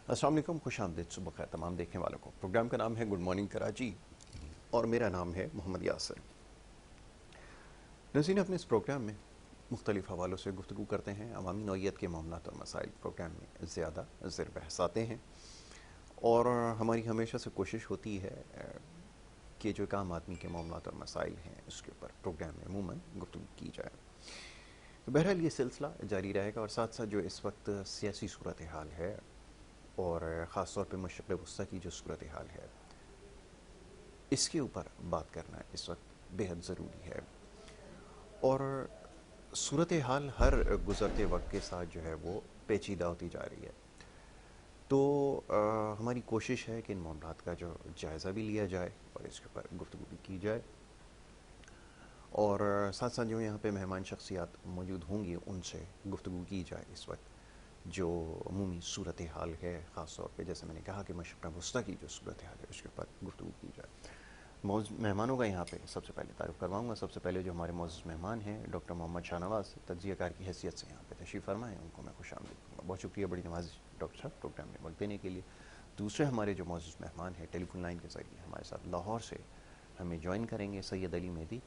السلام علیکم، خوش آمدید صبح خیر تمام دیکھنے والوں کو۔ پروگرام کا نام ہے گڈ مارننگ کراچی اور میرا نام ہے محمد یاسر۔ ناظرین، اپنے اس پروگرام میں مختلف حوالوں سے گفتگو کرتے ہیں، عوامی نوعیت کے معاملات اور مسائل پروگرام میں زیادہ زیر بحث آتے ہیں، اور ہماری ہمیشہ سے کوشش ہوتی ہے کہ جو عام آدمی کے معاملات اور مسائل ہیں اس کے اوپر پروگرام میں عموماً گفتگو کی جائے۔ بہرحال یہ سلسلہ جاری رہے گا، اور ساتھ ساتھ جو اس وقت سیاسی صورتحال ہے اور خاص طور پہ مشرق وسطیٰ کی جو صورتحال ہے اس کے اوپر بات کرنا اس وقت بے حد ضروری ہے، اور صورتحال ہر گزرتے وقت کے ساتھ جو ہے وہ پیچیدہ ہوتی جا رہی ہے۔ تو ہماری کوشش ہے کہ ان معاملات کا جو جائزہ بھی لیا جائے اور اس کے اوپر گفتگو بھی کی جائے، اور ساتھ ساتھ جو یہاں پہ مہمان شخصیات موجود ہوں گی ان سے گفتگو کی جائے اس وقت جو عمومی صورتحال ہے، خاص طور پہ جیسے میں نے کہا کہ مشرق وسطیٰ کی جو صورتحال ہے اس کے اوپر گفتگو کی جائے۔ مہمانوں کا یہاں پہ سب سے پہلے تعارف کرواؤں گا۔ سب سے پہلے جو ہمارے معزز مہمان ہیں ڈاکٹر محمد شاہ نواز، تجزیہ کار کی حیثیت سے یہاں پہ تشریف فرما ہیں، ان کو میں خوش آمدید کروں گا۔ بہت شکریہ بڑی نوازش ڈاکٹر صاحب پروگرام میں وقت دینے کے لیے۔ دوسرے ہمارے جو معزز مہمان ہیں ٹیلی فون لائن کے ذریعے ہمارے ساتھ لاہور سے ہمیں جوائن کریں گے، سید علی مہدی،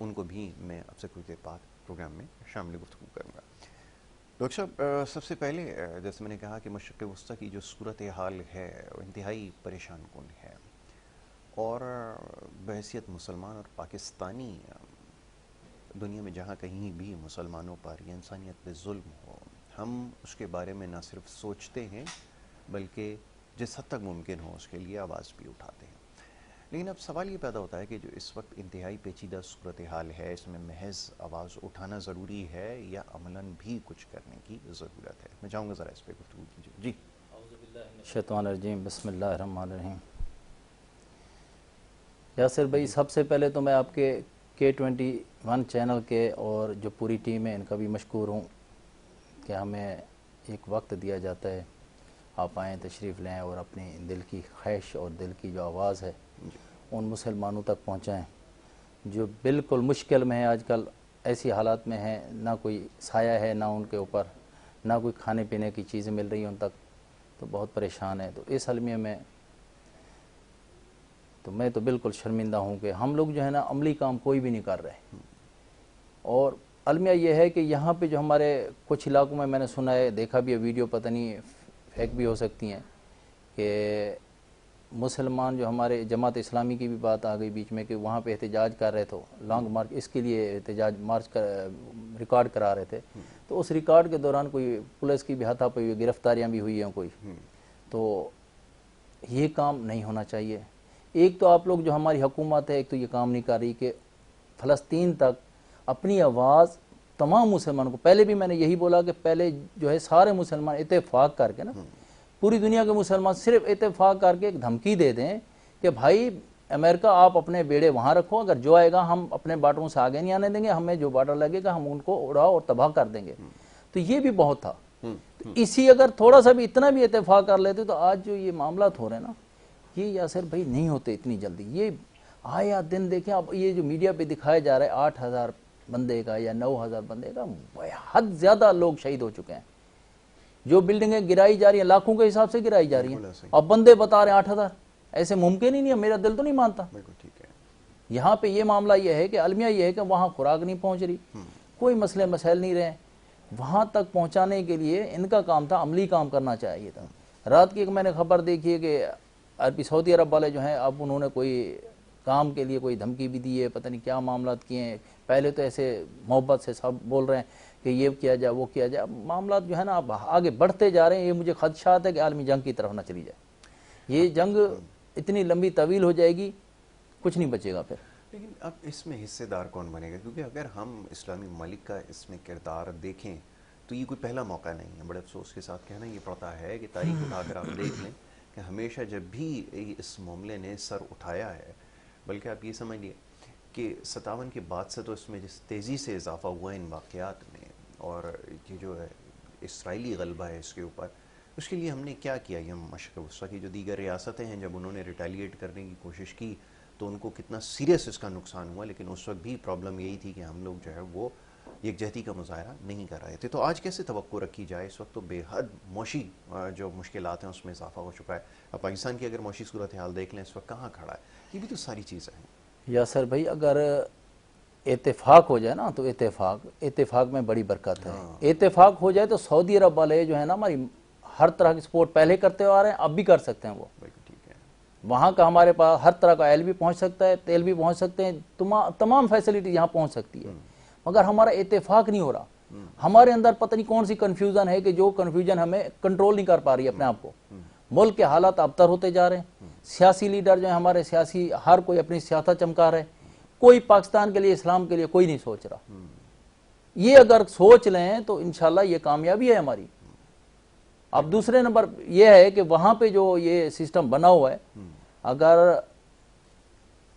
ان کو بھی میں اب سے کچھ دیر بعد پروگرام میں شامل گفتگو کروں گا۔ ڈاکٹر صاحب، سب سے پہلے جیسے میں نے کہا کہ مشرق وسطیٰ کی جو صورتحال ہے وہ انتہائی پریشان کن ہے، اور بحیثیت مسلمان اور پاکستانی دنیا میں جہاں کہیں بھی مسلمانوں پر یا انسانیت پہ ظلم ہو، ہم اس کے بارے میں نہ صرف سوچتے ہیں بلکہ جس حد تک ممکن ہو اس کے لیے آواز بھی اٹھاتے ہیں۔ لیکن اب سوال یہ پیدا ہوتا ہے کہ جو اس وقت انتہائی پیچیدہ صورتحال ہے اس میں محض آواز اٹھانا ضروری ہے یا عملاً بھی کچھ کرنے کی ضرورت ہے؟ میں چاہوں گا ذرا اس پہ گفتگو کیجیے۔ جی اعوذ باللہ من الشیطان الرجیم، بسم اللہ الرحمن الرحیم۔ یاسر بھائی، سب سے پہلے تو میں آپ کے K21 چینل کے اور جو پوری ٹیم ہے ان کا بھی مشکور ہوں کہ ہمیں ایک وقت دیا جاتا ہے، آپ آئیں، تشریف لیں اور اپنی دل کی خواہش اور دل کی جو آواز ہے ان مسلمانوں تک پہنچائیں جو بالکل مشکل میں ہیں، آج کل ایسی حالات میں ہیں، نہ کوئی سایہ ہے، نہ ان کے اوپر نہ کوئی کھانے پینے کی چیزیں مل رہی ہیں ان تک، تو بہت پریشان ہے۔ تو اس المیہ میں میں تو بالکل شرمندہ ہوں کہ ہم لوگ جو ہے نا عملی کام کوئی بھی نہیں کر رہے، اور المیہ یہ ہے کہ یہاں پہ جو ہمارے کچھ علاقوں میں نے سنا ہے، دیکھا بھی ہے، ویڈیو پتہ نہیں فیک بھی ہو سکتی ہیں، کہ مسلمان جو ہمارے جماعت اسلامی کی بھی بات آ گئی بیچ میں کہ وہاں پہ احتجاج کر رہے تھے، لانگ مارچ، اس کے لیے احتجاج مارچ ریکارڈ کرا رہے تھے، تو اس ریکارڈ کے دوران کوئی پولیس کی بھی ہاتھا پائی ہوئی، گرفتاریاں بھی ہوئی ہیں کوئی، تو یہ کام نہیں ہونا چاہیے۔ ایک تو آپ لوگ جو ہماری حکومت ہے ایک تو یہ کام نہیں کر رہی کہ فلسطین تک اپنی آواز تمام مسلمانوں کو، پہلے بھی میں نے یہی بولا کہ پہلے جو ہے سارے مسلمان اتفاق کر کے نا، پوری دنیا کے مسلمان صرف اتفاق کر کے ایک دھمکی دے دیں کہ بھائی امریکہ آپ اپنے بیڑے وہاں رکھو، اگر جو آئے گا ہم اپنے بارڈروں سے آگے نہیں آنے دیں گے، ہمیں جو بارڈر لگے گا ہم ان کو اڑاؤ اور تباہ کر دیں گے، تو یہ بھی بہت تھا۔ اسی اگر تھوڑا سا بھی اتنا بھی اتفاق کر لیتے تو آج جو یہ معاملات ہو رہے ہیں نا، یہ یاسر بھائی نہیں ہوتے اتنی جلدی۔ یہ آیا دن دیکھیں اب، یہ جو میڈیا پہ دکھایا جا رہا ہے 8,000 بندے کا یا 9,000 بندے کا، حد زیادہ لوگ شہید ہو چکے ہیں، جو بلڈنگیں گرائی جا رہی ہیں لاکھوں کے حساب سے گرائی جا رہی ہیں، اب بندے بتا رہے ہیں 8,000، ایسے ممکن ہی نہیں ہے، میرا دل تو نہیں مانتا۔ یہاں پہ یہ معاملہ یہ ہے کہ المیہ یہ ہے کہ وہاں خوراک نہیں پہنچ رہی، کوئی مسئلے مسائل نہیں رہے، وہاں تک پہنچانے کے لیے ان کا کام تھا، عملی کام کرنا چاہیے تھا۔ رات کی ایک میں نے خبر دیکھی ہے کہ عربی سعودی عرب والے جو ہیں اب انہوں نے کوئی کام کے لیے کوئی دھمکی بھی دی ہے، پتہ نہیں کیا معاملات کیے ہیں، پہلے تو ایسے محبت سے سب بول رہے ہیں کہ یہ کیا جائے وہ کیا جائے، معاملات جو ہے نا اب آگے بڑھتے جا رہے ہیں، یہ مجھے خدشات ہے کہ عالمی جنگ کی طرف نہ چلی جائے، یہ جنگ اتنی لمبی طویل ہو جائے گی، کچھ نہیں بچے گا پھر۔ لیکن اب اس میں حصے دار کون بنے گا؟ کیونکہ اگر ہم اسلامی ممالک کا اس میں کردار دیکھیں تو یہ کوئی پہلا موقع نہیں ہے، بڑے افسوس کے ساتھ کہنا یہ پڑتا ہے کہ تاریخ اٹھا کر آپ دیکھ لیں کہ ہمیشہ جب بھی اس معاملے نے سر اٹھایا ہے، بلکہ آپ یہ سمجھیے کہ 57 کے بعد سے تو اس میں جس تیزی سے اضافہ ہوا ہے ان واقعات میں، اور یہ جو ہے اسرائیلی غلبہ ہے اس کے اوپر، اس کے لیے ہم نے کیا کیا؟ یہ مشرق وسطیٰ کی جو دیگر ریاستیں ہیں جب انہوں نے ریٹیلیٹ کرنے کی کوشش کی تو ان کو کتنا سیریس اس کا نقصان ہوا، لیکن اس وقت بھی پرابلم یہی تھی کہ ہم لوگ جو ہے وہ یکجہتی کا مظاہرہ نہیں کر رہے تھے. تو آج کیسے توقع رکھی جائے؟ اس وقت تو بے حد معاشی جو مشکلات ہیں اس میں اضافہ ہو چکا ہے. اب پاکستان کی اگر معاشی صورتحال دیکھ لیں اس وقت کہاں کھڑا ہے. یہ بھی تو ساری چیزیں ہیں. یاسر بھائی اگر اتفاق ہو جائے نا تو اتفاق میں بڑی برکت ہے. اتفاق ہو جائے تو سعودی عرب والے جو ہے نا ہماری ہر طرح کی سپورٹ پہلے کرتے آ رہے ہیں, اب بھی کر سکتے ہیں. وہ ٹھیک ہے. وہاں کا ہمارے پاس ہر طرح کا آئل بھی پہنچ سکتا ہے, تیل بھی پہنچ سکتے ہیں, تمام فیسلٹی یہاں پہنچ سکتی ہے. مگر ہمارا اتفاق نہیں ہو رہا. ہمارے اندر پتہ نہیں کون سی کنفیوژن ہے کہ جو کنفیوژن ہمیں کنٹرول نہیں کر پا رہی اپنے آپ کو. ملک کے حالات ابتر ہوتے جا رہے ہیں. سیاسی لیڈر جو ہیں ہمارے سیاسی, ہر کوئی اپنی سیاست چمکا رہے. کوئی پاکستان کے لیے, اسلام کے لیے کوئی نہیں سوچ رہا. یہ اگر سوچ لیں تو انشاءاللہ یہ کامیابی ہے ہماری. اب دوسرے نمبر یہ ہے کہ وہاں پہ جو یہ سسٹم بنا ہوا ہے, اگر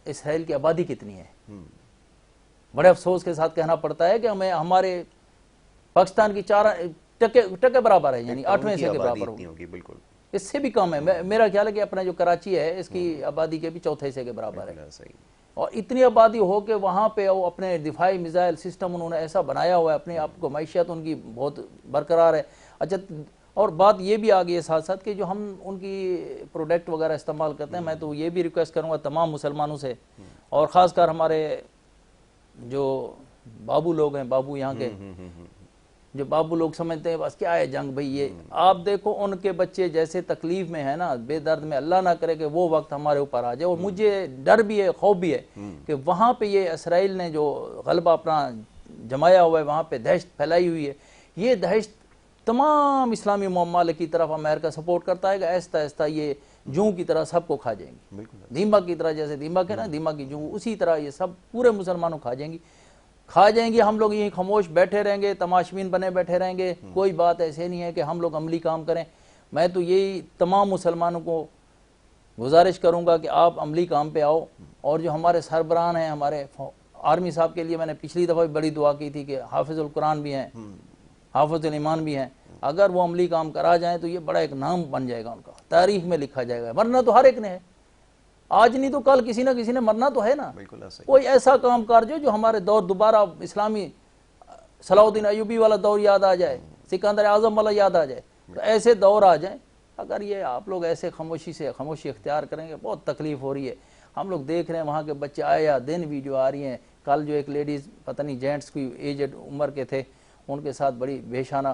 اسرائیل کی آبادی کتنی ہے, بڑے افسوس کے ساتھ کہنا پڑتا ہے کہ ہمیں ہمارے پاکستان کی 4% برابر ہے, یعنی 8ویں حصے کے برابر ہوگی. بالکل اس سے بھی کم ہے. میرا خیال ہے کہ اپنا جو کراچی ہے اس کی آبادی کے بھی 4تھے حصے کے برابر ہے. اور اتنی آبادی ہو کہ وہاں پہ وہ اپنے دفاعی میزائل سسٹم انہوں نے ایسا بنایا ہوا ہے, اپنے آپ کو معیشت ان کی بہت برقرار ہے. اچھا, اور بات یہ بھی آ گئی ہے ساتھ ساتھ کہ جو ہم ان کی پروڈکٹ وغیرہ استعمال کرتے ہیں, میں تو یہ بھی ریکویسٹ کروں گا تمام مسلمانوں سے, اور خاص کر ہمارے جو بابو لوگ ہیں, بابو یہاں کے جو بابو لوگ سمجھتے ہیں بس کیا ہے جنگ بھئی, یہ آپ دیکھو ان کے بچے جیسے تکلیف میں ہیں نا, بے درد میں, اللہ نہ کرے کہ وہ وقت ہمارے اوپر آ جائے. اور مجھے ڈر بھی ہے, خوف بھی ہے کہ وہاں پہ یہ اسرائیل نے جو غلبہ اپنا جمایا ہوا ہے, وہاں پہ دہشت پھیلائی ہوئی ہے, یہ دہشت تمام اسلامی ممالک کی طرف امریکہ سپورٹ کرتا ہے کہ آہستہ آہستہ یہ جوں کی طرح سب کو کھا جائیں گی. دیمک کی طرح, جیسے دیمک ہے نا, دیمک کی جوں, اسی طرح یہ سب پورے مسلمانوں کھا جائیں گی. ہم لوگ یہیں خاموش بیٹھے رہیں گے, تماشبین بنے بیٹھے رہیں گے. کوئی بات ایسے نہیں ہے کہ ہم لوگ عملی کام کریں. میں تو یہی تمام مسلمانوں کو گزارش کروں گا کہ آپ عملی کام پہ آؤ. اور جو ہمارے سربراہان ہیں, ہمارے آرمی صاحب کے لیے میں نے پچھلی دفعہ بھی بڑی دعا کی تھی کہ حافظ القرآن بھی ہیں, حافظ الایمان بھی ہیں, اگر وہ عملی کام کرا جائیں تو یہ بڑا ایک نام بن جائے گا ان کا, تاریخ میں لکھا جائے گا. مرنا تو ہر ایک نے ہے, آج نہیں تو کل کسی نہ کسی نے مرنا تو ہے نا. کوئی ایسا کام کر جو ہمارے دور دوبارہ اسلامی صلاح الدین ایوبی والا دور یاد آ جائے, سکندر اعظم والا یاد آ جائے, تو ایسے دور آ جائیں. اگر یہ آپ لوگ ایسے خاموشی اختیار کریں گے, بہت تکلیف ہو رہی ہے. ہم لوگ دیکھ رہے ہیں وہاں کے بچے آئے یا دن ویڈیو آ رہی ہیں. کل جو ایک لیڈیز پتہ نہیں جینٹس کی ایجڈ عمر کے تھے, ان کے ساتھ بڑی بےشانہ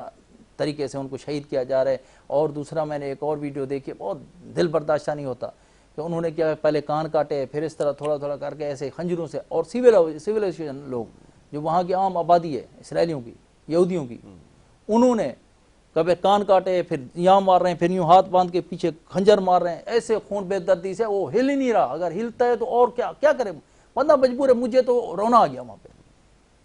طریقے سے ان کو شہید کیا جا رہا ہے. اور دوسرا میں نے ایک اور ویڈیو دیکھی, بہت دل برداشتہ نہیں ہوتا کہ انہوں نے کیا پہلے کان کاٹے, پھر اس طرح تھوڑا تھوڑا کر کے ایسے خنجروں سے. اور سیویلائزیشن لوگ جو وہاں کی عام آبادی ہے اسرائیلیوں کی, یہودیوں کی, انہوں نے کبھی کان کاٹے, پھر یہاں مار رہے ہیں, پھر یوں ہاتھ باندھ کے پیچھے خنجر مار رہے ہیں, ایسے خون بے دردی سے. وہ ہل ہی نہیں رہا, اگر ہلتا ہے تو اور کیا کرے بندہ, مجبور ہے. مجھے تو رونا آ گیا وہاں پہ,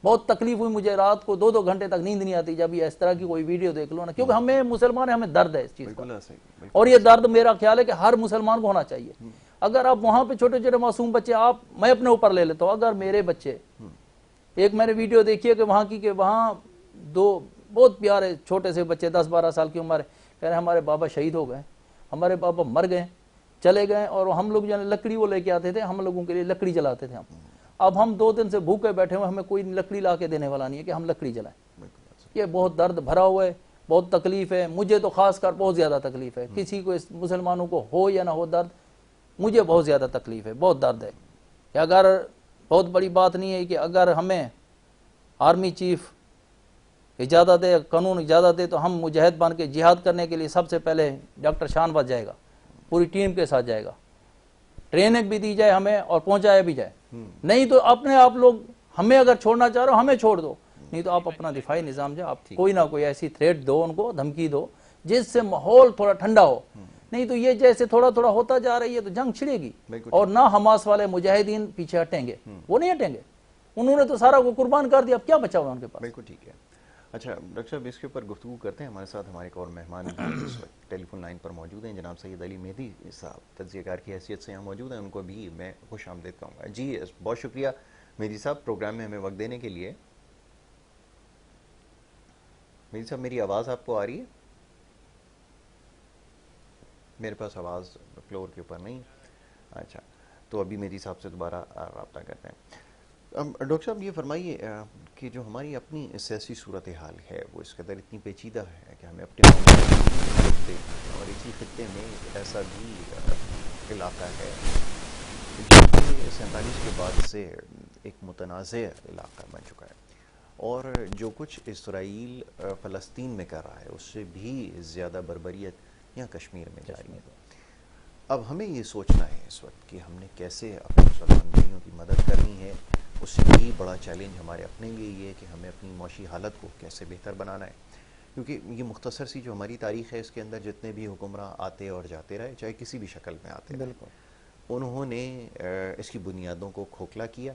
بہت تکلیف ہوئی مجھے. رات کو 2 گھنٹے تک نیند نہیں آتی جب یہ اس طرح کی کوئی ویڈیو دیکھ لو نا, کیونکہ ہمیں مسلمان ہیں, ہمیں درد ہے اس چیز کا. اور یہ درد میرا خیال ہے کہ ہر مسلمان کو ہونا چاہیے. اگر آپ وہاں پہ چھوٹے چھوٹے معصوم بچے, میں اپنے اوپر لے لیتا ہوں, اگر میرے بچے, ایک میں نے ویڈیو دیکھی ہے کہ وہاں کی, کہ وہاں 2 بہت پیارے چھوٹے سے بچے 10-12 سال کی عمر, کہہ رہے ہمارے بابا شہید ہو گئے, ہمارے بابا مر گئے, چلے گئے. اور ہم لوگ جو لکڑی وہ لے کے آتے تھے, ہم لوگوں کے لیے لکڑی جلاتے تھے. اب ہم 2 دن سے بھوکے بیٹھے ہوئے, ہمیں کوئی لکڑی لا کے دینے والا نہیں ہے کہ ہم لکڑی جلائیں. یہ بہت درد بھرا ہوا ہے, بہت تکلیف ہے. مجھے تو خاص کر بہت زیادہ تکلیف ہے. کسی کو, اس مسلمانوں کو ہو یا نہ ہو درد, مجھے بہت زیادہ تکلیف ہے, بہت درد ہے. کہ اگر بہت بڑی بات نہیں ہے کہ اگر ہمیں آرمی چیف اجازت دے, قانون اجازت دے, تو ہم مجاہد بن کے جہاد کرنے کے لیے سب سے پہلے ڈاکٹر شان باز جائے گا, پوری ٹیم کے ساتھ جائے گا. ٹریننگ بھی دی جائے ہمیں اور پہنچایا بھی جائے. نہیں تو اپنے آپ لوگ, ہمیں اگر چھوڑنا چاہ رہے ہو ہمیں چھوڑ دو, نہیں تو آپ اپنا دفاعی نظام جو, آپ کوئی نہ کوئی ایسی تھریٹ دو ان کو, دھمکی دو جس سے ماحول تھوڑا ٹھنڈا ہو. نہیں تو یہ جیسے تھوڑا تھوڑا ہوتا جا رہی ہے تو جنگ چھڑے گی. اور نہ حماس والے مجاہدین پیچھے ہٹیں گے, وہ نہیں ہٹیں گے. انہوں نے تو سارا وہ قربان کر دیا, اب کیا بچا ہوا ان کے پاس. بالکل ٹھیک ہے. اچھا ڈاکٹر صاحب, اس کے اوپر گفتگو کرتے ہیں. ہمارے ساتھ ہمارے ایک اور مہمان اس وقت ٹیلی فون لائن پر موجود ہیں, جناب سید علی مہدی صاحب, تجزیہ کار کی حیثیت سے یہاں موجود ہیں. ان کو بھی میں خوش آمدید کہوں گا. جی بہت شکریہ مہدی صاحب پروگرام میں ہمیں وقت دینے کے لیے. مہدی صاحب, میری آواز آپ کو آ رہی ہے؟ میرے پاس آواز فلور کے اوپر نہیں. اچھا, تو ابھی مہدی صاحب سے دوبارہ رابطہ کرتے ہیں. ڈاکٹر صاحب یہ فرمائیے کہ جو ہماری اپنی سیاسی صورتحال ہے وہ اس قدر اتنی پیچیدہ ہے کہ ہمیں اپنے خطے اور اسی خطے میں ایسا بھی علاقہ ہے جو کہ 47 کے بعد سے ایک متنازع علاقہ بن چکا ہے، اور جو کچھ اسرائیل فلسطین میں کر رہا ہے اس سے بھی زیادہ بربریت یہاں کشمیر میں جاری ہے۔ اب ہمیں یہ سوچنا ہے اس وقت کہ ہم نے کیسے اپنے مسلمان بھائیوں کی مدد کرنی ہے، اس سے بھی بڑا چیلنج ہمارے اپنے لیے یہ ہے کہ ہمیں اپنی معاشی حالت کو کیسے بہتر بنانا ہے، کیونکہ یہ مختصر سی جو ہماری تاریخ ہے اس کے اندر جتنے بھی حکمراں آتے اور جاتے رہے، چاہے کسی بھی شکل میں آتے رہے، انہوں نے اس کی بنیادوں کو کھوکھلا کیا،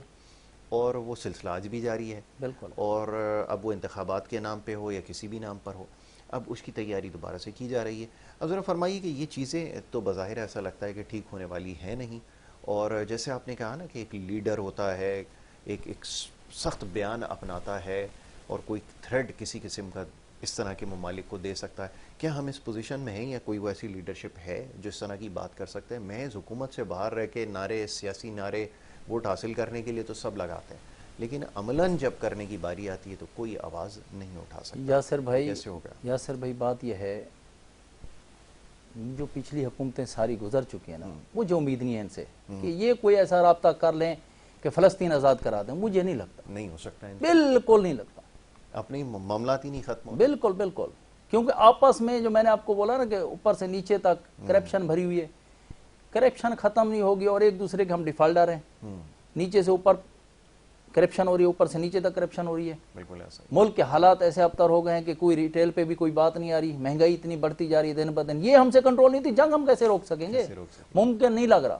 اور وہ سلسلہ آج بھی جاری ہے، اور اب وہ انتخابات کے نام پہ ہو یا کسی بھی نام پر ہو، اب اس کی تیاری دوبارہ سے کی جا رہی ہے۔ اب ذرا فرمائیے کہ یہ چیزیں تو بظاہر ایسا لگتا ہے کہ ٹھیک ہونے والی ہیں نہیں، اور جیسے آپ نے کہا نا کہ ایک لیڈر ہوتا ہے، ایک سخت بیان اپناتا ہے، اور کوئی تھریڈ کسی قسم کا اس طرح کے ممالک کو دے سکتا ہے، کیا ہم اس پوزیشن میں ہیں یا کوئی وہ ایسی لیڈرشپ ہے جو اس طرح کی بات کر سکتے ہیں؟ محض حکومت سے باہر رہ کے نعرے، سیاسی نعرے ووٹ حاصل کرنے کے لیے تو سب لگاتے ہیں، لیکن عملاً جب کرنے کی باری آتی ہے تو کوئی آواز نہیں اٹھا سکتا۔ کیسے ہوگا؟ یاسر بھائی بات یہ ہے، جو پچھلی حکومتیں ساری گزر چکی ہیں نا، مجھے امید نہیں ہے ان سے کہ یہ کوئی ایسا رابطہ کر لیں کہ فلسطین آزاد کرا دیں، مجھے نہیں لگتا، نہیں ہو سکتا، بالکل نہیں لگتا، اپنی معاملات ہی نہیں ختم ہو، بالکل بالکل، کیونکہ آپس میں جو میں نے آپ کو بولا نا کہ اوپر سے نیچے تک کرپشن بھری ہوئی ہے، کرپشن ختم نہیں ہوگی اور ایک دوسرے کے ہم ڈیفالٹر ہیں، نیچے سے اوپر کرپشن ہو رہی ہے، اوپر سے نیچے تک کرپشن ہو رہی ہے، بالکل ایسا ملک کے حالات ایسے ابتر ہو گئے ہیں کہ کوئی ریٹیل پہ بھی کوئی بات نہیں آ رہی، مہنگائی اتنی بڑھتی جا رہی ہے دن بدن، یہ ہم سے کنٹرول نہیں تھی، جنگ ہم کیسے روک سکیں گے؟ ممکن نہیں لگ رہا،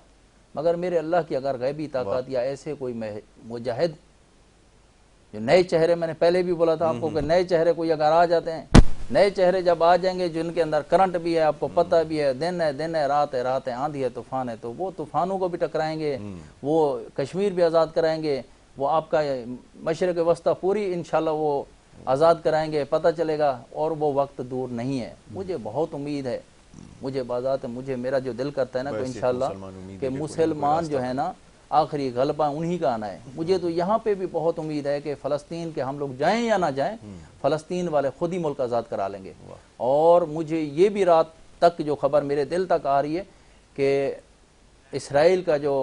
مگر میرے اللہ کی اگر غیبی طاقت یا ایسے کوئی مجاہد جو نئے چہرے، میں نے پہلے بھی بولا تھا آپ کو کہ نئے چہرے کوئی اگر آ جاتے ہیں، نئے چہرے جب آ جائیں گے جن کے اندر کرنٹ بھی ہے، آپ کو پتہ بھی ہے، دن ہے رات ہے، آندھی ہے طوفان ہے، تو وہ طوفانوں کو بھی ٹکرائیں گے، وہ کشمیر بھی آزاد کرائیں گے، وہ آپ کا مشرق وسطی پوری انشاءاللہ وہ آزاد کرائیں گے، پتہ چلے گا، اور وہ وقت دور نہیں ہے، مجھے بہت امید ہے، مجھے بذات مجھے میرا جو دل کرتا ہے نا کہ انشاءاللہ کہ مسلمان جو ہے نا آخری غلبہ انہی کا آنا ہے، مجھے تو یہاں پہ بھی بہت امید ہے کہ فلسطین کے ہم لوگ جائیں یا نہ جائیں، فلسطین والے خود ہی ملک آزاد کرا لیں گے، اور مجھے یہ بھی رات تک جو خبر میرے دل تک آ رہی ہے کہ اسرائیل کا جو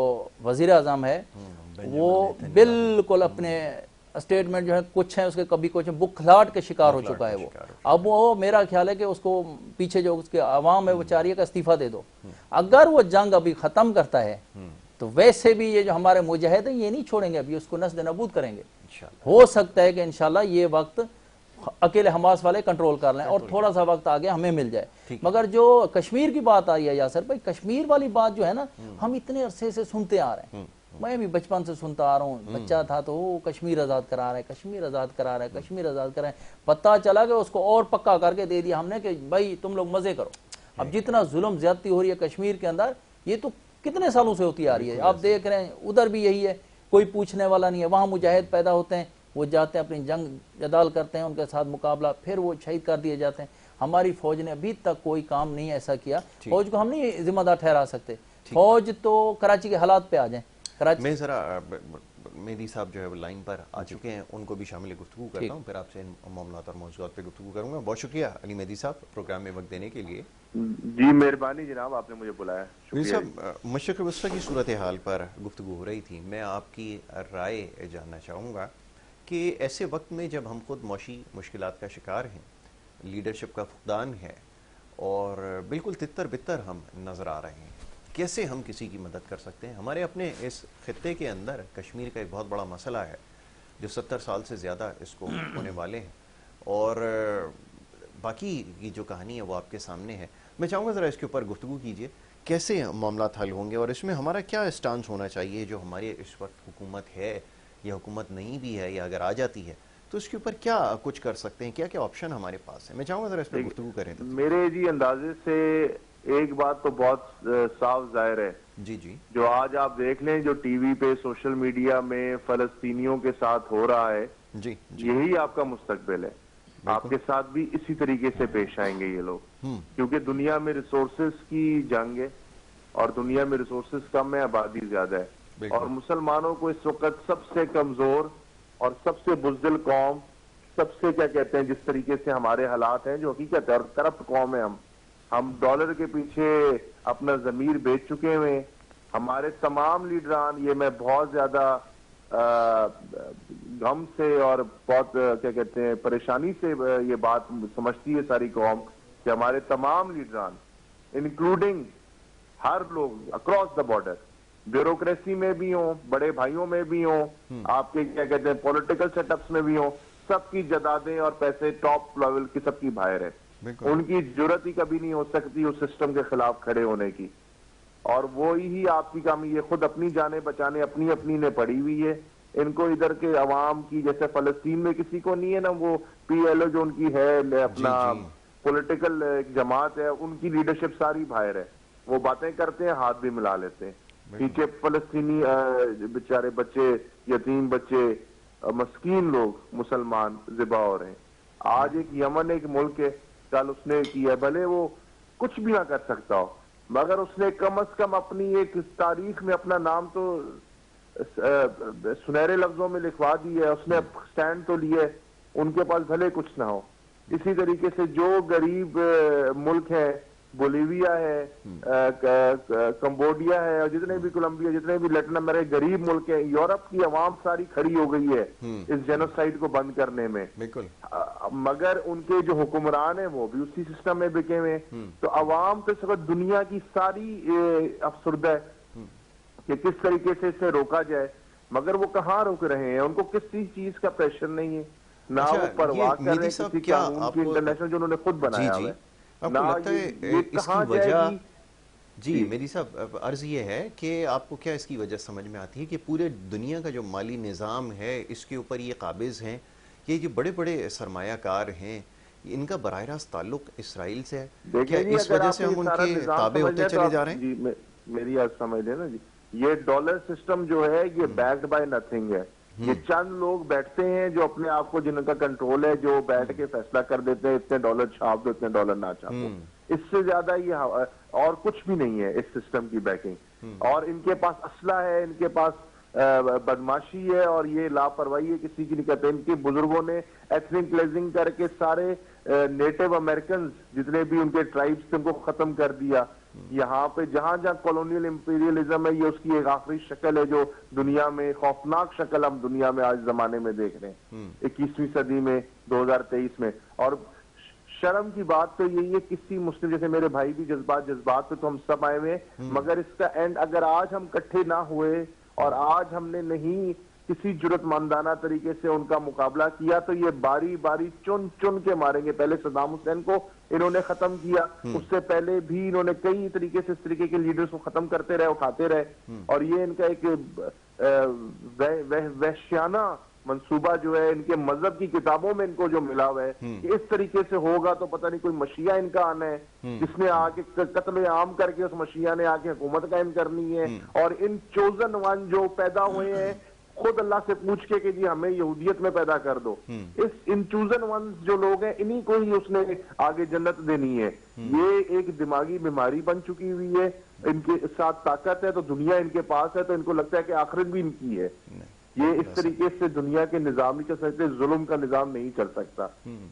وزیر اعظم ہے وہ بالکل اپنے اسٹیٹمنٹ جو ہے کچھ ہیں اس کے کبھی کچھ بکھلاٹ کے شکار ہو چکا ہے وہ، اب وہ میرا خیال ہے کہ اس کو پیچھے جو اس کے عوام ہے وہ چاہ رہی ہے کہ استعفیٰ دے دو، اگر وہ جنگ ابھی ختم کرتا ہے تو ویسے بھی یہ جو ہمارے مجاہد ہیں یہ نہیں چھوڑیں گے، ابھی اس کو نسد نبود کریں گے، ہو سکتا ہے کہ انشاءاللہ یہ وقت اکیلے حماس والے کنٹرول کر لیں اور تھوڑا سا وقت آگے ہمیں مل جائے، مگر جو کشمیر کی بات آ رہی ہے یاسر بھائی، کشمیر والی بات جو ہے نا ہم اتنے عرصے سے سنتے آ رہے ہیں، میں بھی بچپن سے سنتا آ رہا ہوں، بچہ تھا تو وہ کشمیر آزاد کرا رہا ہے، کشمیر آزاد کرا رہا ہے، کشمیر آزاد کرا ہے، پتہ چلا کہ اس کو اور پکا کر کے دے دیا ہم نے کہ بھائی تم لوگ مزے کرو، اب جتنا ظلم زیادتی ہو رہی ہے کشمیر کے اندر یہ تو کتنے سالوں سے ہوتی آ رہی ہے، آپ دیکھ رہے ہیں ادھر بھی یہی ہے، کوئی پوچھنے والا نہیں ہے، وہاں مجاہد پیدا ہوتے ہیں، وہ جاتے ہیں اپنی جنگ جدال کرتے ہیں، ان کے ساتھ مقابلہ، پھر وہ شہید کر دیے جاتے ہیں، ہماری فوج نے ابھی تک کوئی کام نہیں ایسا کیا، فوج کو ہم نہیں ذمہ دار ٹھہرا سکتے، فوج تو کراچی کے حالات پہ آ جائیں، میں ذرا مہدی صاحب جو ہے وہ لائن پر آ چکے ہیں، ان کو بھی شامل گفتگو کرتا ہوں، پھر آپ سے ان معاملات اور موضوعات پہ گفتگو کروں گا۔ بہت شکریہ علی مہدی صاحب پروگرام میں وقت دینے کے لیے۔ جی مہربانی جناب، آپ نے مجھے بلایا، مہدی صاحب، مشرق وسطیٰ کی صورتحال پر گفتگو ہو رہی تھی، میں آپ کی رائے جاننا چاہوں گا کہ ایسے وقت میں جب ہم خود معاشی مشکلات کا شکار ہیں، لیڈرشپ کا فقدان ہے اور بالکل تتر بتر ہم نظر آ رہے ہیں، کیسے ہم کسی کی مدد کر سکتے ہیں؟ ہمارے اپنے اس خطے کے اندر کشمیر کا ایک بہت بڑا مسئلہ ہے جو 70 سال سے زیادہ اس کو ہونے والے ہیں، اور باقی کی جو کہانی ہے وہ آپ کے سامنے ہے، میں چاہوں گا ذرا اس کے اوپر گفتگو کیجئے، کیسے معاملات حل ہوں گے اور اس میں ہمارا کیا اسٹانس ہونا چاہیے، جو ہمارے اس وقت حکومت ہے یا حکومت نہیں بھی ہے یا اگر آ جاتی ہے تو اس کے اوپر کیا کچھ کر سکتے ہیں، کیا کیا آپشن ہمارے پاس ہے؟ میں چاہوں گا ذرا اس پر گفتگو کریں۔ میرے جی اندازے سے ایک بات تو بہت صاف ظاہر ہے، جی جی، جو آج آپ دیکھ لیں جو ٹی وی پہ سوشل میڈیا میں فلسطینیوں کے ساتھ ہو رہا ہے، جی یہی آپ کا مستقبل ہے، آپ کے ساتھ بھی اسی طریقے سے پیش آئیں گے یہ لوگ، کیونکہ دنیا میں ریسورسز کی جنگ ہے اور دنیا میں ریسورسز کم ہے، آبادی زیادہ ہے، اور مسلمانوں کو اس وقت سب سے کمزور اور سب سے بزدل قوم، سب سے کیا کہتے ہیں جس طریقے سے ہمارے حالات ہیں جو حقیقت ہے، اور کرپٹ قوم ہے ہم ڈالر کے پیچھے اپنا ضمیر بیچ چکے ہوئے. ہمارے تمام لیڈران، یہ میں بہت زیادہ غم سے اور بہت کیا کہتے ہیں پریشانی سے یہ بات سمجھتی ہے ساری قوم کہ ہمارے تمام لیڈران انکلوڈنگ ہر لوگ اکراس دا بارڈر، بیوروکریسی میں بھی ہوں، بڑے بھائیوں میں بھی ہوں، آپ کے کیا کہتے ہیں پولیٹیکل سیٹ اپس میں بھی ہوں، سب کی جدادیں اور پیسے ٹاپ لیول کی سب کی باہر ہے. ان کی جرت ہی کبھی نہیں ہو سکتی اس سسٹم کے خلاف کھڑے ہونے کی. اور وہی آپ کی کام، یہ خود اپنی جانیں بچانے اپنی نے پڑی ہوئی ہے. ان کو ادھر کے عوام کی، جیسے فلسطین میں کسی کو نہیں ہے نا، وہ پی ایل او جو ان کی ہے اپنا پولیٹیکل جماعت ہے، ان کی لیڈرشپ ساری باہر ہے. وہ باتیں کرتے ہیں، ہاتھ بھی ملا لیتے ہیں. پیچھے فلسطینی بیچارے بچے، یتیم بچے، مسکین لوگ مسلمان ذبح ہو رہے ہیں. آج ایک یمن ایک ملک ہے، کل اس نے کیا، بھلے وہ کچھ بھی نہ کر سکتا ہو، مگر اس نے کم از کم اپنی ایک تاریخ میں اپنا نام تو سنہرے لفظوں میں لکھوا دی ہے. اس نے سٹینڈ تو لیا ہے، ان کے پاس بھلے کچھ نہ ہو. اسی طریقے سے جو غریب ملک ہے، بولیویا ہے، کمبوڈیا ہے، اور جتنے بھی کولمبیا، جتنے بھی لیٹن امریکہ غریب ملک ہیں، یورپ کی عوام ساری کھڑی ہو گئی ہے اس جینوسائیڈ کو بند کرنے میں. مگر ان کے جو حکمران ہیں وہ بھی اسی سسٹم میں بکے ہوئے ہیں. تو عوام تو اس وقت دنیا کی ساری افسردہ ہے کہ کس طریقے سے اسے روکا جائے. مگر وہ کہاں روک رہے ہیں؟ ان کو کسی چیز کا پریشر نہیں ہے، نہ وہ پرواہ کر رہے ہیں کسی قانون کی انٹرنیشنل جو انہوں نے خود بنایا ہے. آپ کو لگتا ہے اس کی وجہ، جی میری صاحب عرض یہ ہے کہ آپ کو کیا اس کی وجہ سمجھ میں آتی ہے کہ پورے دنیا کا جو مالی نظام ہے اس کے اوپر یہ قابض ہیں، یہ جو بڑے بڑے سرمایہ کار ہیں، ان کا براہ راست تعلق اسرائیل سے ہے؟ کیا اس وجہ سے ہم ان کے تابع ہوتے چلے جا رہے ہیں؟ جی میری آج سمجھ لیں نا جی، یہ ڈالر سسٹم جو ہے یہ بیکڈ بائی نتھنگ ہے. یہ چند لوگ بیٹھتے ہیں جو اپنے آپ کو، جن کا کنٹرول ہے، جو بیٹھ کے فیصلہ کر دیتے ہیں اتنے ڈالر چھاپ دو، اتنے ڈالر نہ چھاپو. اس سے زیادہ یہ اور کچھ بھی نہیں ہے اس سسٹم کی بیکنگ. اور ان کے پاس اسلحہ ہے، ان کے پاس بدماشی ہے، اور یہ لاپرواہی ہے کسی کی نہیں کہتے. ان کے بزرگوں نے ایتھنک کلیزنگ کر کے سارے نیٹو امریکنز جتنے بھی ان کے ٹرائبز تھے ان کو ختم کر دیا. یہاں پہ جہاں جہاں کالونیل امپیریلزم ہے، یہ اس کی ایک آخری شکل ہے جو دنیا میں خوفناک شکل ہم دنیا میں آج زمانے میں دیکھ رہے ہیں 21ویں صدی میں 2023 میں. اور شرم کی بات تو یہی ہے کسی مسلم، جیسے میرے بھائی بھی جذبات پہ تو ہم سب آئے ہوئے ہیں، مگر اس کا اینڈ اگر آج ہم کٹھے نہ ہوئے اور آج ہم نے نہیں کسی جرت مندانہ طریقے سے ان کا مقابلہ کیا تو یہ باری باری چن چن کے ماریں گے. پہلے صدام حسین کو انہوں نے ختم کیا، اس سے پہلے بھی انہوں نے کئی طریقے سے اس طریقے کے لیڈرز کو ختم کرتے رہے، اٹھاتے رہے. اور یہ ان کا ایک وحشیانہ منصوبہ جو ہے ان کے مذہب کی کتابوں میں ان کو جو ملا ہوا ہے کہ اس طریقے سے ہوگا تو پتہ نہیں کوئی مشیعہ ان کا آنا ہے جس نے آ کے قتل عام کر کے اس مشیعہ نے آ کے حکومت قائم کرنی ہے. اور ان چوزن ون جو پیدا ہوئے ہیں خود اللہ سے پوچھ کے کہ جی ہمیں یہودیت میں پیدا کر دو، ان چوزن ونز جو لوگ ہیں انہی کو ہی اس نے آگے جنت دینی ہے. یہ ایک دماغی بیماری بن چکی ہوئی ہے. ان کے ساتھ طاقت ہے تو دنیا ان کے پاس ہے تو ان کو لگتا ہے کہ آخرت بھی ان کی ہے. یہ اس طریقے سے دنیا کے نظام نہیں چل سکتے، ظلم کا نظام نہیں چل سکتا.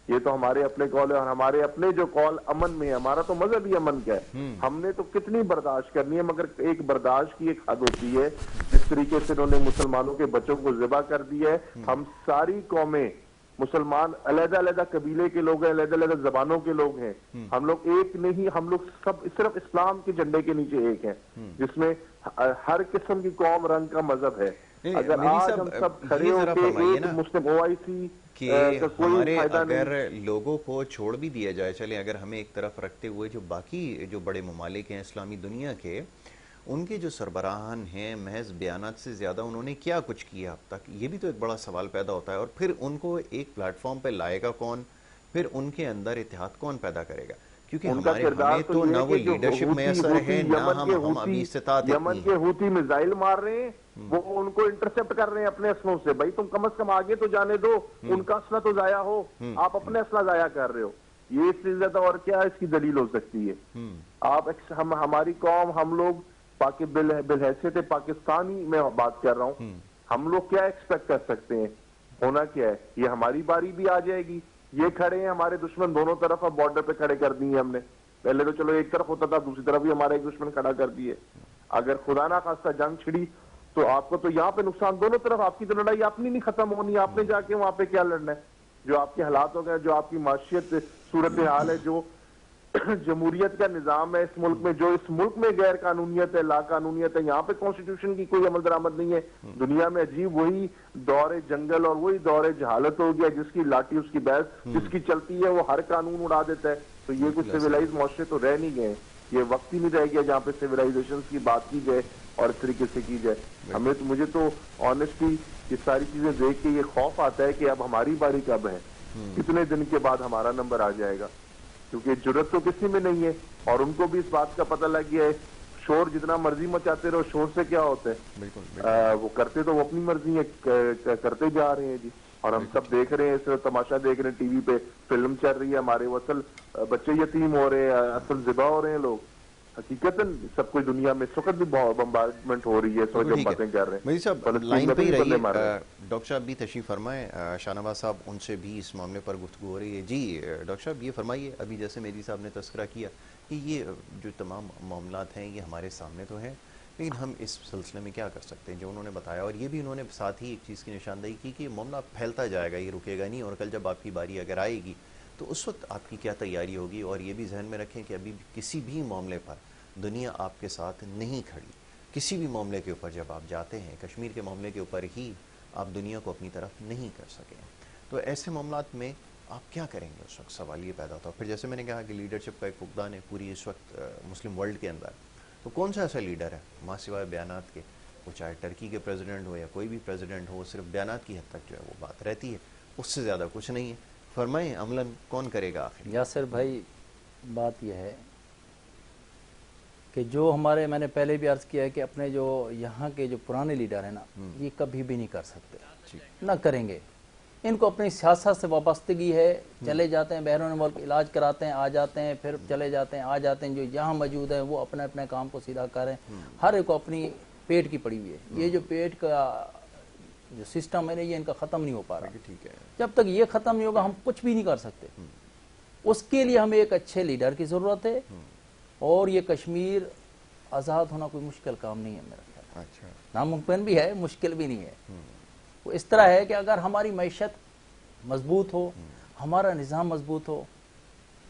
یہ تو ہمارے اپنے قول ہے، اور ہمارے اپنے جو قول امن میں ہے، ہمارا تو مذہب ہی امن کا ہے. ہم نے تو کتنی برداشت کرنی ہے، مگر ایک برداشت کی ایک حد ہوتی ہے. جس طریقے سے انہوں نے مسلمانوں کے بچوں کو ذبح کر دیا ہے، ہم ساری قومیں مسلمان علیحدہ علیحدہ قبیلے کے لوگ ہیں، علیحدہ علیحدہ زبانوں کے لوگ ہیں، ہم لوگ ایک نہیں، ہم لوگ سب صرف اسلام کے جھنڈے کے نیچے ایک ہیں جس میں ہر قسم کی قوم رنگ کا مذہب ہے. اگر آج ہم سب کھڑے ہو کے ایک مسلم OIC کہ ہمارے اگر لوگوں کو چھوڑ بھی دیا جائے، چلیں اگر ہمیں ایک طرف رکھتے ہوئے جو باقی جو بڑے ممالک ہیں اسلامی دنیا کے، ان کے جو سربراہان ہیں محض بیانات سے زیادہ انہوں نے کیا کچھ کیا اب تک، یہ بھی تو ایک بڑا سوال پیدا ہوتا ہے. اور پھر ان کو ایک پلیٹ فارم پہ لائے گا کون، پھر ان کے اندر اتحاد کون پیدا کرے گا؟ کیونکہ ہمیں تو نہ وہ لیڈرشپ میسر ہے، نہ ہم ابھی استطاعت اتنی یمن کے ہوتی میزائل مار رہے ہیں، وہ ان کو انٹرسپٹ کر رہے ہیں اپنے اسلحوں سے. بھائی تم کم از کم آگے تو جانے دو، ان کا اسلحہ تو ضائع ہو، آپ اپنے اسلحہ ضائع کر رہے ہو. یہ اس سے زیادہ اور کیا اس کی دلیل ہو سکتی ہے؟ آپ ہماری قوم، ہم لوگ بالحیثیت پاکستانی میں بات کر رہا ہوں, ہم لوگ کیا ایکسپیکٹ کر سکتے ہیں؟ ہونا کیا ہے, یہ ہماری باری بھی آ جائے گی. یہ کھڑے ہیں ہمارے دشمن دونوں طرف, اب بارڈر پہ کھڑے کر دیے ہم نے. پہلے تو چلو ایک طرف ہوتا تھا, دوسری طرف بھی ہمارا ایک دشمن کھڑا کر دیے. اگر خدا نہ خواستہ جنگ چھڑی تو آپ کو تو یہاں پہ نقصان دونوں طرف. آپ کی تو لڑائی اپنی نہیں ختم ہونی, آپ نے جا کے وہاں پہ کیا لڑنا ہے؟ جو آپ کے حالات ہو گئے, جو آپ کی معاشیت صورتحال ہے, جو جمہوریت کا نظام ہے اس ملک میں, جو اس ملک میں غیر قانونیت ہے, لا قانونیت ہے, یہاں پہ کانسٹیٹیوشن کی کوئی عمل درآمد نہیں ہے. دنیا میں عجیب وہی دور جنگل اور وہی دور جہالت ہو گیا, جس کی لاٹھی اس کی بحث جس کی چلتی ہے وہ ہر قانون اڑا دیتا ہے. تو یہ کچھ سویلائز معاشرے تو رہ نہیں گئے, یہ وقت ہی نہیں رہ گیا جہاں پہ سویلائزیشن کی بات کی جائے اور اس طریقے سے کی جائے. مجھے تو آنیسٹلی یہ ساری چیزیں دیکھ کے یہ خوف آتا ہے کہ اب ہماری باری کب ہے, کتنے دن کے بعد ہمارا نمبر آ جائے گا, کیونکہ جرت تو کسی میں نہیں ہے. اور ان کو بھی اس بات کا پتہ لگ گیا ہے, شور جتنا مرضی مچاتے رہو, شور سے کیا ہوتا ہے؟ وہ کرتے تو وہ اپنی مرضی ہے, کرتے جا رہے ہیں جی. اور ہم سب دیکھ رہے ہیں, اس تماشا دیکھ رہے ہیں, ٹی وی پہ فلم چل رہی ہے ہمارے, وہ اصل بچے یتیم ہو رہے ہیں, اصل ذبح ہو رہے ہیں لوگ. حقیقتاً سب کچھ دنیا میں اس وقت بھی بمبارڈمنٹ ہو رہی ہے, سو جو باتیں کر رہے ہیں. مجید صاحب لائن پہ ہی رہیے, ڈاکٹر صاحب بھی تشریف فرمائیں, شاہ نواز صاحب ان سے بھی اس معاملے پر گفتگو ہو رہی ہے. جی ڈاکٹر صاحب یہ فرمائیے, ابھی جیسے میری صاحب نے تذکرہ کیا کہ یہ جو تمام معاملات ہیں یہ ہمارے سامنے تو ہیں, لیکن ہم اس سلسلے میں کیا کر سکتے ہیں جو انہوں نے بتایا. اور یہ بھی انہوں نے ساتھ ہی ایک چیز کی نشاندہی کی کہ یہ معاملہ پھیلتا جائے گا, یہ رکے گا نہیں, اور کل جب آپ کی باری اگر آئے گی تو اس وقت آپ کی کیا تیاری ہوگی. اور یہ بھی ذہن میں رکھیں کہ ابھی کسی بھی معاملے پر دنیا آپ کے ساتھ نہیں کھڑی. کسی بھی معاملے کے اوپر جب آپ جاتے ہیں, کشمیر کے معاملے کے اوپر ہی آپ دنیا کو اپنی طرف نہیں کر سکے, تو ایسے معاملات میں آپ کیا کریں گے؟ اس وقت سوال یہ پیدا ہوتا ہے. پھر جیسے میں نے کہا کہ لیڈرشپ کا ایک فقدان ہے پوری اس وقت مسلم ورلڈ کے اندر, تو کون سا ایسا لیڈر ہے ماں سوائے بیانات کے, وہ چاہے ٹرکی کے پریزیڈنٹ ہو یا کوئی بھی پریزیڈنٹ ہو, صرف بیانات کی حد تک جو ہے وہ بات رہتی ہے, اس سے زیادہ کچھ نہیں ہے. فرمائیں عملاً کون کرے گا آخر؟ یاسر بھائی بات یہ ہے کہ جو ہمارے, میں نے پہلے بھی عرض کیا ہے کہ اپنے جو یہاں کے جو پرانے لیڈر ہیں نا, یہ کبھی بھی نہیں کر سکتے, نہ کریں گے. ان کو اپنی سیاست سے وابستگی ہے, چلے جاتے ہیں بیرون ملک, علاج کراتے ہیں, آ جاتے ہیں, پھر چلے جاتے ہیں, آ جاتے ہیں. جو یہاں موجود ہیں وہ اپنے اپنے کام کو سیدھا کریں, ہر ایک کو اپنی پیٹ کی پڑی ہوئی ہے. یہ جو پیٹ کا جو سسٹم ہے نا, یہ ان کا ختم نہیں ہو پا رہا. جب تک یہ ختم نہیں ہوگا ہم کچھ بھی نہیں کر سکتے. اس کے لیے ہمیں ایک اچھے لیڈر کی ضرورت ہے, اور یہ کشمیر آزاد ہونا کوئی مشکل کام نہیں ہے میرا خیال. اچھا, ناممکن بھی ہے, مشکل بھی نہیں ہے. وہ اس طرح ہے کہ اگر ہماری معیشت مضبوط ہو, ہمارا نظام مضبوط ہو,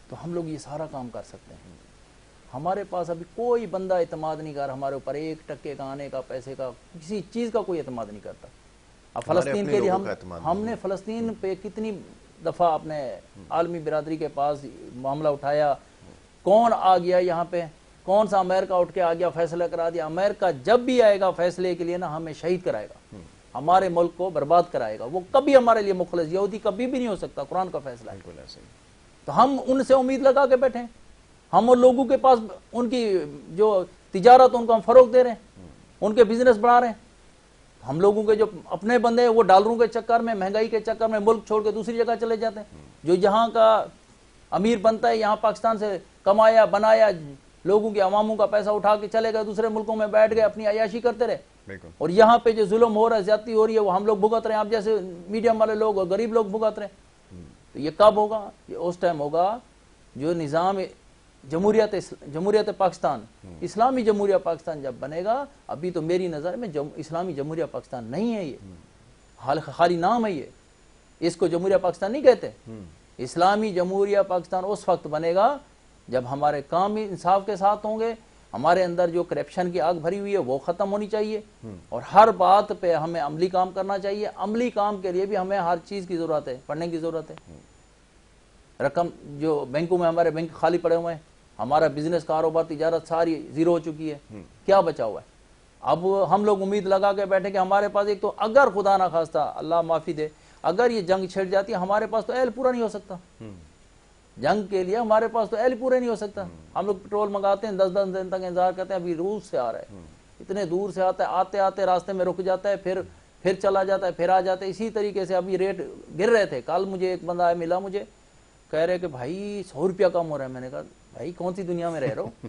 تو ہم لوگ یہ سارا کام کر سکتے ہیں. ہمارے پاس ابھی کوئی بندہ اعتماد نہیں کر ہمارے اوپر, 1% کا آنے کا, پیسے کا, کسی چیز کا کوئی اعتماد نہیں کرتا. اب فلسطین کے لیے ہم نے فلسطین پہ کتنی دفعہ اپنے عالمی برادری کے پاس معاملہ اٹھایا, کون آ گیا یہاں پہ, کون سا امریکہ اٹھ کے آ گیا, فیصلہ کرا دیا. امریکہ جب بھی آئے گا فیصلے کے لیے نا, ہمیں شہید کرائے گا, ہمارے ملک کو برباد کرائے گا. وہ کبھی ہمارے لیے مخلص, یہودی کبھی بھی نہیں ہو سکتا, قرآن کا فیصلہ ہے. تو ہم ان سے امید لگا کے بیٹھے ہیں, ہم اور لوگوں کے پاس ان کی جو تجارت ان کو ہم فروغ دے رہے ہیں, ان کے بزنس بڑھا رہے ہیں. ہم لوگوں کے جو اپنے بندے ہیں وہ ڈالروں کے چکر میں, مہنگائی کے چکر میں ملک چھوڑ کے دوسری جگہ چلے جاتے ہیں. جو یہاں کا امیر بنتا ہے, یہاں پاکستان سے کمایا بنایا, لوگوں کے عواموں کا پیسہ اٹھا کے چلے گئے دوسرے ملکوں میں, بیٹھ گئے اپنی عیاشی کرتے رہے. اور یہاں پہ جو ظلم ہو رہا ہے, زیادتی ہو رہی ہے, وہ ہم لوگ بھگت رہے ہیں. آپ جیسے میڈیم والے لوگ اور غریب لوگ بھگت رہے ہیں. تو یہ کب ہوگا؟ یہ اس ٹائم ہوگا جو نظام جمہوریت پاکستان, اسلامی جمہوریہ پاکستان جب بنے گا. ابھی تو میری نظر میں اسلامی جمہوریہ پاکستان نہیں ہے, یہ خالی نام ہے. یہ اس کو جمہوریہ پاکستان نہیں کہتے. اسلامی جمہوریہ پاکستان اس وقت بنے گا جب ہمارے کام انصاف کے ساتھ ہوں گے, ہمارے اندر جو کرپشن کی آگ بھری ہوئی ہے وہ ختم ہونی چاہیے, اور ہر بات پہ ہمیں عملی کام کرنا چاہیے. عملی کام کے لیے بھی ہمیں ہر چیز کی ضرورت ہے, پڑھنے کی ضرورت ہے. رقم جو بینکوں میں ہمارے بینک خالی پڑے ہوئے ہیں, ہمارا بزنس کاروبار تجارت ساری زیرو ہو چکی ہے, کیا بچا ہوا ہے؟ اب ہم لوگ امید لگا کے بیٹھے کہ ہمارے پاس ایک تو, اگر خدا نہ خواستہ اللہ معافی دے, اگر یہ جنگ چھڑ جاتی ہے, ہمارے پاس تو اہل پورا نہیں ہو سکتا. جنگ کے لیے ہمارے پاس تو اہل پورے نہیں ہو سکتا. ہم لوگ پٹرول منگاتے ہیں, 10 دن تک انتظار کرتے ہیں, ابھی روس سے آ رہا ہے, اتنے دور سے آتا ہے, آتے آتے راستے میں رک جاتا ہے, پھر چلا جاتا ہے, پھر آ جاتا ہے. اسی طریقے سے ابھی ریٹ گر رہے تھے. کل مجھے ایک بندہ ملا, مجھے کہہ رہے کہ بھائی 100 روپیہ کم ہو رہا ہے. میں نے کہا بھائی کون سی دنیا میں رہ رہا ہو,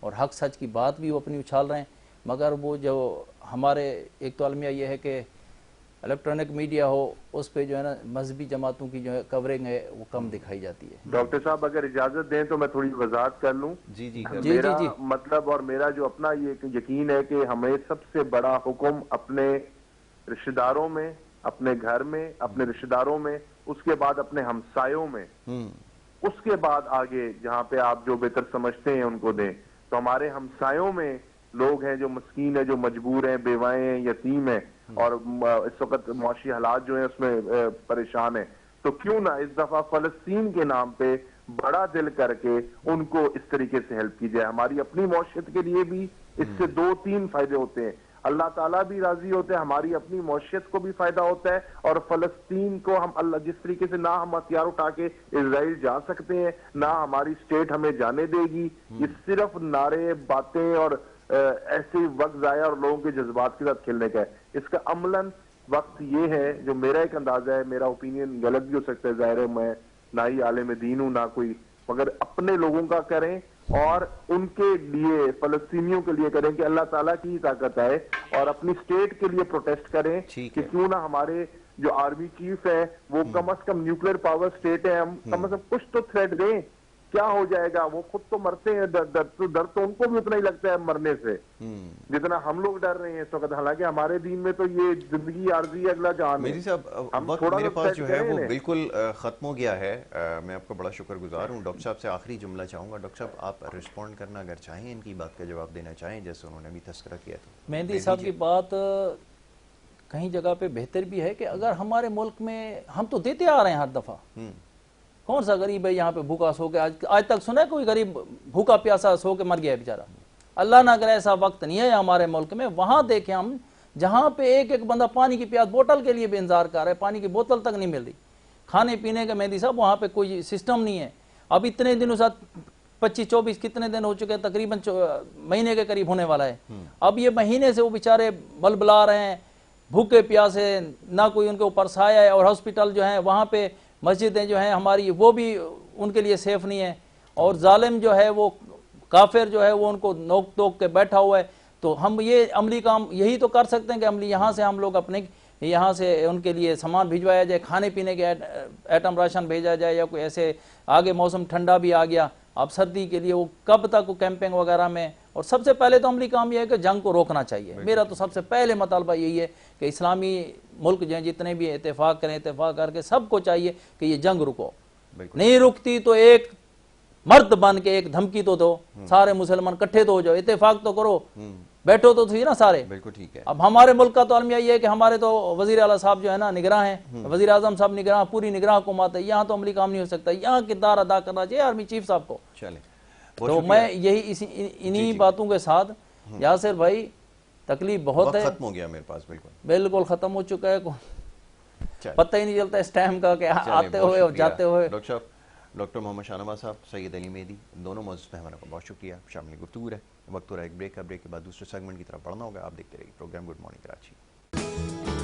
اور حق سچ کی بات بھی وہ اپنی اچھال رہے ہیں، مگر وہ جو ہمارے ایک تو المیہ یہ ہے کہ الیکٹرانک میڈیا ہو اس پہ جو ہے نا مذہبی جماعتوں کی جو ہے کورنگ ہے وہ کم دکھائی جاتی ہے۔ ڈاکٹر صاحب اگر اجازت دیں تو میں تھوڑی وضاحت کر لوں۔ جی جی میرا مطلب اور میرا جو اپنا یہ یقین ہے کہ ہمیں سب سے بڑا حکم اپنے رشتہ داروں میں، اپنے گھر میں، اپنے رشتہ داروں میں، اس کے بعد اپنے ہمسایوں میں، اس کے بعد آگے جہاں پہ آپ جو بہتر سمجھتے ہیں ان کو دیں۔ تو ہمارے ہمسایوں میں لوگ ہیں جو مسکین ہیں، جو مجبور ہیں، بیوائیں ہیں، یتیم ہیں، اور اس وقت معاشی حالات جو ہیں اس میں پریشان ہیں، تو کیوں نہ اس دفعہ فلسطین کے نام پہ بڑا دل کر کے ان کو اس طریقے سے ہیلپ کی جائے۔ ہماری اپنی معیشت کے لیے بھی اس سے 2-3 فائدے ہوتے ہیں، اللہ تعالیٰ بھی راضی ہوتے ہیں، ہماری اپنی معیشت کو بھی فائدہ ہوتا ہے، اور فلسطین کو ہم اللہ جس طریقے سے نہ ہم ہتھیار اٹھا کے اسرائیل جا سکتے ہیں، نہ ہماری اسٹیٹ ہمیں جانے دے گی۔ یہ صرف نعرے، باتیں اور ایسے وقت ضائع اور لوگوں کے جذبات کے ساتھ کھیلنے کا ہے۔ اس کا عملاً وقت یہ ہے، جو میرا ایک اندازہ ہے، میرا اوپینین غلط بھی ہو سکتا ہے، ظاہر ہے میں نہ ہی عالم دین ہوں نہ کوئی، مگر اپنے لوگوں کا کریں اور ان کے لیے، فلسطینیوں کے لیے کریں کہ اللہ تعالیٰ کی ہی طاقت آئے، اور اپنی اسٹیٹ کے لیے پروٹیسٹ کریں کہ کیوں نہ ہمارے جو آرمی چیف ہے وہ کم از کم نیوکلیر پاور اسٹیٹ ہے، ہم کم از کم کچھ تو تھریٹ دیں۔ کیا ہو جائے گا؟ وہ خود تو مرتے ہیں، ڈر تو ان کو بھی اتنا ہی لگتا ہے مرنے سے جتنا ہم لوگ ڈر رہے ہیں اس وقت، حالانکہ ہمارے دین میں تو یہ زندگی عارضی ہے، اگلا جہان ہے۔ میری صاحب وقت میرے پاس جو ہے وہ بالکل ختم ہو گیا ہے، میں آپ کا بڑا شکر گزار ہوں۔ ڈاکٹر صاحب سے آخری جملہ چاہوں گا، ڈاکٹر صاحب آپ رسپونڈ کرنا اگر چاہیں، ان کی بات کا جواب دینا چاہیں جیسے انہوں نے ابھی تذکرہ کیا تھا۔ مہدی صاحب کی بات کہیں جگہ پہ بہتر بھی ہے کہ اگر ہمارے ملک میں ہم تو دیتے آ رہے ہیں ہر دفعہ، کون سا غریب ہے یہاں پہ بھوکا سو کے آج تک سنا ہے کوئی غریب بھوکا پیاسا سو کے مر گیا ہے بیچارہ؟ اللہ نہ کرے ایسا وقت نہیں ہے ہمارے ملک میں۔ وہاں دیکھیں ہم جہاں پہ ایک ایک بندہ پانی کی پیاس بوتل کے لیے بھی انتظار کر رہا ہے، پانی کی بوتل تک نہیں مل رہی، کھانے پینے کا مہدی صاحب وہاں پہ کوئی سسٹم نہیں ہے۔ اب اتنے دنوں ساتھ 25-24 کتنے دن ہو چکے ہیں، تقریباً مہینے کے قریب ہونے والا ہے۔ اب یہ مہینے سے وہ بیچارے بل بلا رہے ہیں، بھوکے پیاسے، نہ کوئی ان کے اوپر سایہ ہے، اور ہاسپٹل جو ہیں وہاں پہ مسجدیں جو ہیں ہماری وہ بھی ان کے لیے سیف نہیں ہے، اور ظالم جو ہے وہ کافر جو ہے وہ ان کو نوک توک کے بیٹھا ہوا ہے۔ تو ہم یہ عملی کام یہی تو کر سکتے ہیں کہ عملی یہاں سے ہم لوگ اپنے یہاں سے ان کے لیے سامان بھجوایا جائے، کھانے پینے کے ایٹم راشن بھیجا جائے، یا کوئی ایسے آگے موسم ٹھنڈا بھی آ گیا، اب سردی کے لیے وہ کب تک وہ کیمپنگ وغیرہ میں۔ اور سب سے پہلے تو عملی کام یہ ہے کہ جنگ کو روکنا چاہیے۔ میرا تو سب سے پہلے مطالبہ یہی ہے کہ اسلامی ملک جو ہیں جتنے بھی اتفاق کریں، اتفاق کر کے سب کو چاہیے کہ یہ جنگ رکو، نہیں رکتی تو ایک مرد بن کے ایک دھمکی تو دو، سارے مسلمان کٹھے تو ہو جاؤ، اتفاق تو کرو، بیٹھو تو تھی نا سارے۔ بالکل ٹھیک ہے۔ اب ہمارے ملک کا تو المیہ یہ ہے کہ ہمارے تو وزیر اعلیٰ صاحب جو ہے نا نگراں ہیں، وزیر اعظم صاحب نگراں، پوری نگراں حکومت ہے، یہاں تو عملی کام نہیں ہو سکتا، یہاں کردار ادا کرنا چاہیے آرمی چیف صاحب کو۔ چلیں تو میں یہی انہی باتوں کے ساتھ، یاسر بھائی تکلیف بہت ہے، ختم ہو گیا میرے پاس، بالکل ختم ہو چکا ہے، پتہ ہی نہیں چلتا اس ٹائم کا کہ آتے ہوئے اور جاتے ہوئے۔ ڈاکٹر صاحب، ڈاکٹر محمد شاہنواز صاحب، سید علی مہدی، دونوں معزز مہمانوں کا بہت شکریہ، شامل گفتگو ہے۔ وقت ہو رہا ہے ایک بریک کا، بریک کے بعد دوسرے سیگمنٹ کی طرف بڑھنا ہوگا۔ آپ دیکھتے رہیے پروگرام گڈ مارننگ کراچی۔